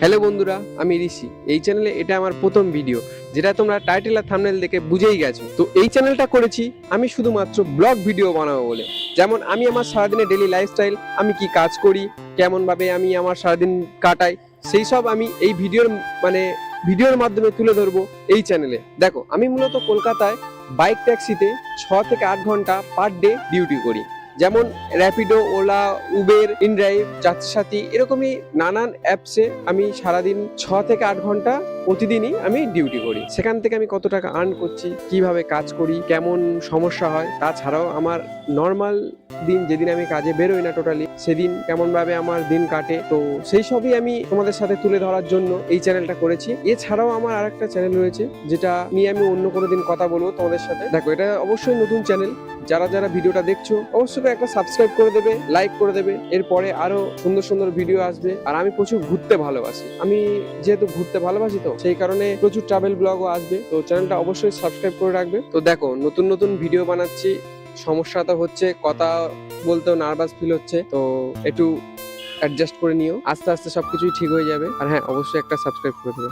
Hello বন্ধুরা, আমি ঋষি। এই চ্যানেলে এটা আমার প্রথম ভিডিও, যেটা তোমরা টাইটেল আর থাম্বনেল দেখে বুঝেই গেছো। তো এই চ্যানেলটা করেছি আমি শুধুমাত্র ব্লগ ভিডিও বানাবো বলে। যেমন আমি আমার সারাদিনের ডেলি লাইফস্টাইল, আমি কি কাজ করি, কেমন ভাবে আমি আমার সারাদিন কাটাই, সেই সব আমি এই ভিডিওর মাধ্যমে তুলে ধরবো এই চ্যানেলে। দেখো, আমি মূলত কলকাতায় বাইক ট্যাক্সিতে 6 থেকে 8 ঘন্টা পার ডে ডিউটি করি। যেমন র্যাপিডো, ওলা, উবের, ইনড্রাইভ, যাত্রীসাথী, এরকমই নানান অ্যাপসে আমি সারাদিন 6 থেকে 8 ঘন্টা প্রতিদিনই আমি ডিউটি করি। সেখান থেকে আমি কত টাকা আর্ন করছি, কিভাবে কাজ করি, কেমন সমস্যা হয়, তাছাড়াও আমার নর্মাল দিন, যেদিন আমি কাজে বেরোই না টোটালি, সেদিন কেমন ভাবে আমার দিন কাটে, তো সেই সবই আমি তোমাদের সাথে তুলে ধরার জন্য এই চ্যানেলটা করেছি। এছাড়াও আমার আরেকটা চ্যানেল রয়েছে, যেটা নিয়ে আমি অন্য কোনো দিন কথা বলবো তোমাদের সাথে। দেখো, এটা অবশ্যই নতুন চ্যানেল। যারা যারা ভিডিওটা দেখছো অবশ্যই একটা সাবস্ক্রাইব করে দেবে, লাইক করে দেবে। এরপরে আরো সুন্দর সুন্দর ভিডিও আসবে। আর আমি প্রচুর ঘুরতে ভালোবাসি, আমি যেহেতু ঘুরতে ভালোবাসি, তো সেই কারণে প্রচুর ট্রাভেল ব্লগও আসবে। তো চ্যানেলটা অবশ্যই সাবস্ক্রাইব করে রাখবে। তো দেখো, নতুন নতুন ভিডিও বানাচ্ছি, সমস্যা তো হচ্ছে, কথা বলতেও নার্ভাস ফিল হচ্ছে, তো একটু অ্যাডজাস্ট করে নিও। আস্তে আস্তে সবকিছুই ঠিক হয়ে যাবে। আর হ্যাঁ, অবশ্যই একটা সাবস্ক্রাইব করে দেবে।